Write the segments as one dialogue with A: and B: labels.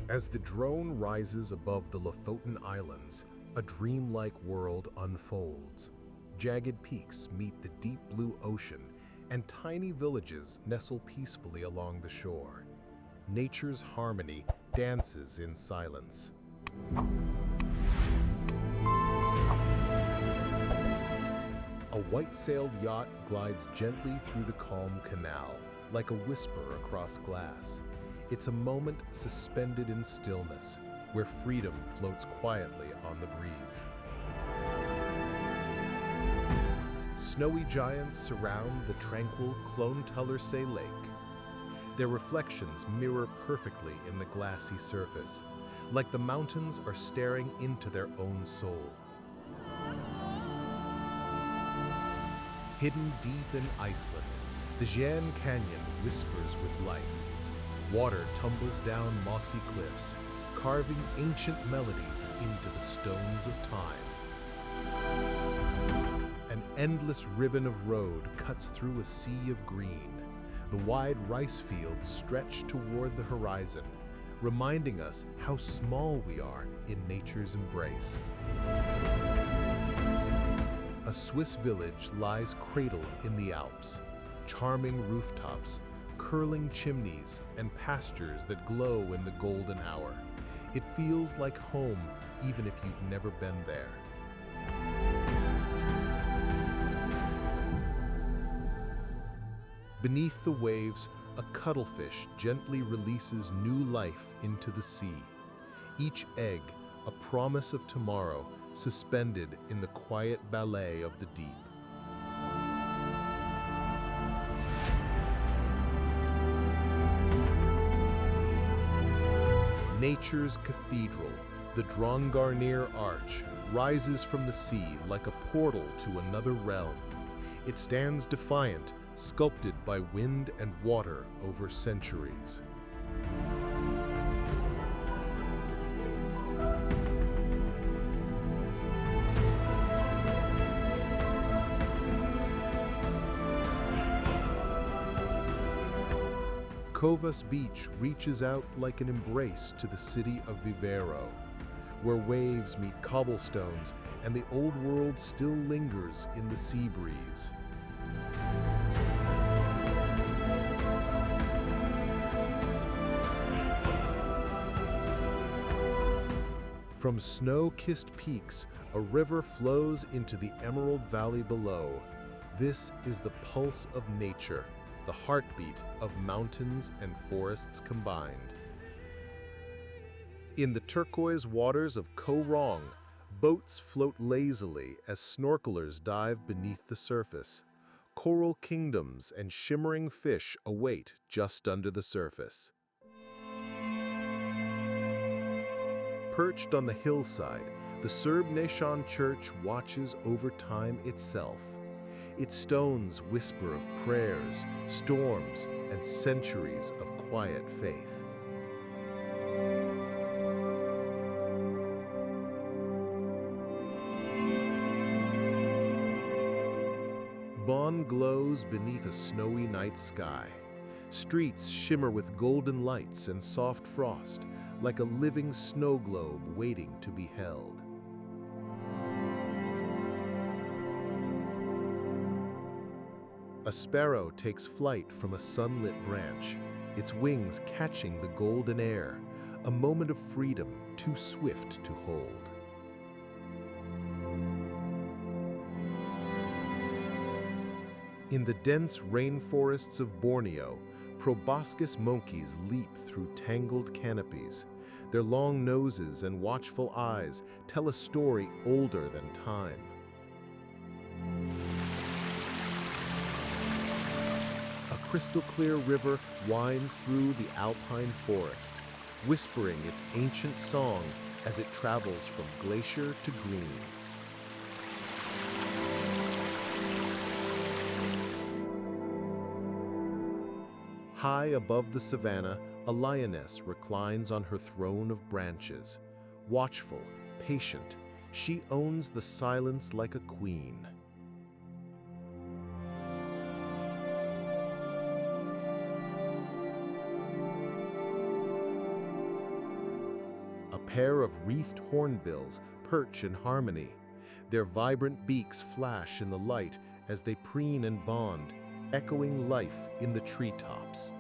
A: As the drone rises above the Lofoten Islands, a dreamlike world unfolds. Jagged peaks meet the deep blue ocean, and tiny villages nestle peacefully along the shore. Nature's harmony dances in silence. A white-sailed yacht glides gently through the calm canal, like a whisper across glass. It's a moment suspended in stillness, where freedom floats quietly on the breeze. Snowy giants surround the tranquil Clone-Tullersay Lake. Their reflections mirror perfectly in the glassy surface, like the mountains are staring into their own soul. Hidden deep in Iceland, the Jan Canyon whispers with life. Water tumbles down mossy cliffs, carving ancient melodies into the stones of time. An endless ribbon of road cuts through a sea of green. The wide rice fields stretch toward the horizon, reminding us how small we are in nature's embrace. A Swiss village lies cradled in the Alps, charming rooftops, curling chimneys, and pastures that glow in the golden hour. It feels like home, even if you've never been there. Beneath the waves, a cuttlefish gently releases new life into the sea. Each egg, a promise of tomorrow, suspended in the quiet ballet of the deep. Nature's cathedral, the Drongarnir Arch, rises from the sea like a portal to another realm. It stands defiant, sculpted by wind and water over centuries. Covas Beach reaches out like an embrace to the city of Vivero, where waves meet cobblestones and the old world still lingers in the sea breeze. From snow-kissed peaks, a river flows into the Emerald Valley below. This is the pulse of nature, the heartbeat of mountains and forests combined. In the turquoise waters of Koh Rong, boats float lazily as snorkelers dive beneath the surface. Coral kingdoms and shimmering fish await just under the surface. Perched on the hillside, the Serb Nation Church watches over time itself. Its stones whisper of prayers, storms, and centuries of quiet faith. Bonn glows beneath a snowy night sky. Streets shimmer with golden lights and soft frost, like a living snow globe waiting to be held. A sparrow takes flight from a sunlit branch, its wings catching the golden air, a moment of freedom too swift to hold. In the dense rainforests of Borneo, proboscis monkeys leap through tangled canopies. Their long noses and watchful eyes tell a story older than time. A crystal-clear river winds through the alpine forest, whispering its ancient song as it travels from glacier to green. High above the savanna, a lioness reclines on her throne of branches. Watchful, patient, she owns the silence like a queen. pair of wreathed hornbills perch in harmony. Their vibrant beaks flash in the light as they preen and bond, echoing life in the treetops.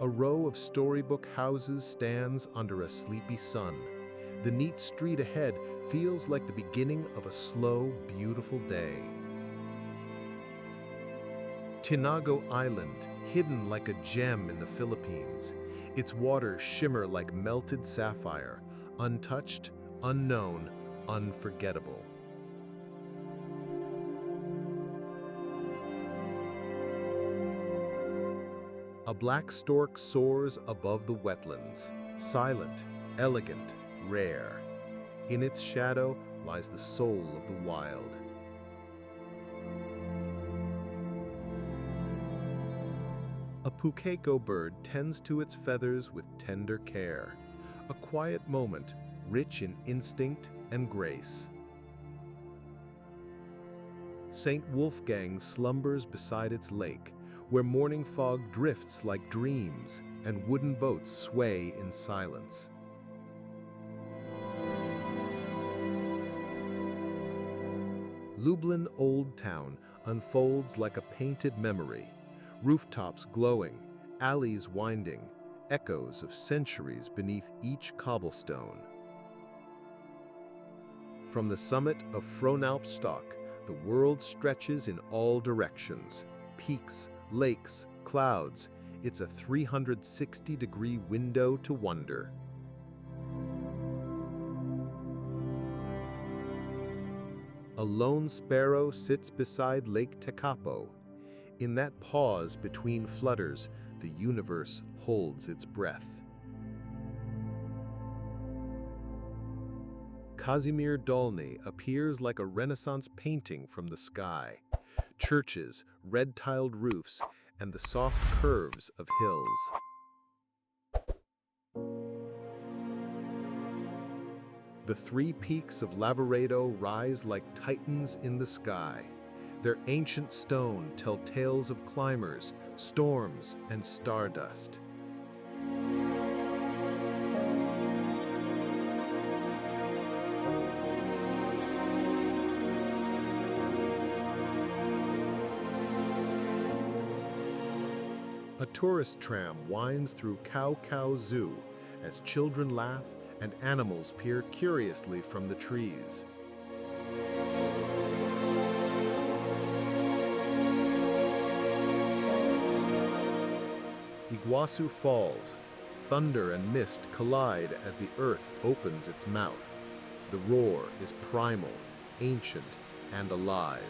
A: A row of storybook houses stands under a sleepy sun. The neat street ahead feels like the beginning of a slow, beautiful day. Tinago Island, hidden like a gem in the Philippines. Its waters shimmer like melted sapphire, untouched, unknown, unforgettable. A black stork soars above the wetlands, silent, elegant, rare. In its shadow lies the soul of the wild. A POCO bird tends to its feathers with tender care, a quiet moment rich in instinct and grace. St. Wolfgang slumbers beside its lake, where morning fog drifts like dreams and wooden boats sway in silence. Lublin Old Town unfolds like a painted memory, rooftops glowing, alleys winding, echoes of centuries beneath each cobblestone. From the summit of Fronalpstock, the world stretches in all directions. Peaks, lakes, clouds, it's a 360-degree window to wonder. A lone sparrow sits beside Lake Tekapo. In that pause between flutters, the universe holds its breath. Kazimir Dolny appears like a Renaissance painting from the sky. Churches, red-tiled roofs, and the soft curves of hills. The three peaks of Lavaredo rise like titans in the sky. Their ancient stone tell tales of climbers, storms, and stardust. A tourist tram winds through Cow Cow Zoo as children laugh and animals peer curiously from the trees. Iguazu Falls. Thunder and mist collide as the earth opens its mouth. The roar is primal, ancient, and alive.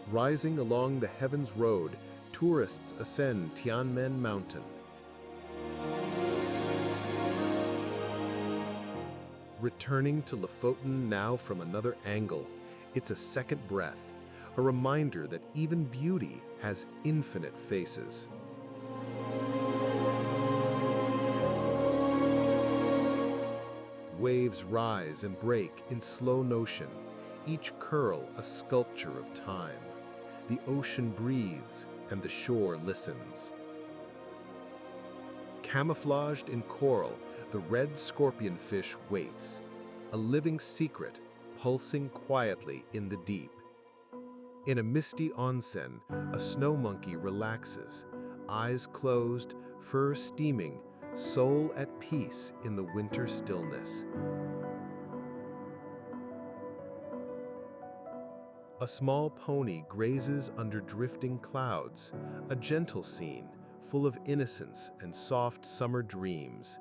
A: Rising along the Heavens Road, tourists ascend Tianmen Mountain. Returning to Lofoten now from another angle, it's a second breath, a reminder that even beauty has infinite faces. Waves rise and break in slow motion, each curl a sculpture of time. The ocean breathes and the shore listens. Camouflaged in coral, the red scorpionfish waits, a living secret pulsing quietly in the deep. In a misty onsen, a snow monkey relaxes, eyes closed, fur steaming, soul at peace in the winter stillness. A small pony grazes under drifting clouds, a gentle scene full of innocence and soft summer dreams.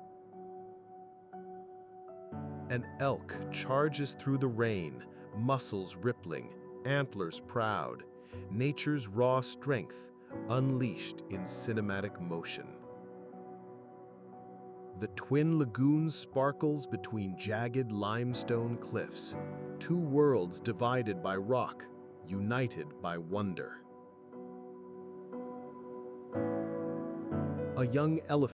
A: An elk charges through the rain, muscles rippling, antlers proud, nature's raw strength unleashed in cinematic motion. The twin lagoon sparkles between jagged limestone cliffs, two worlds divided by rock, united by wonder. A young elephant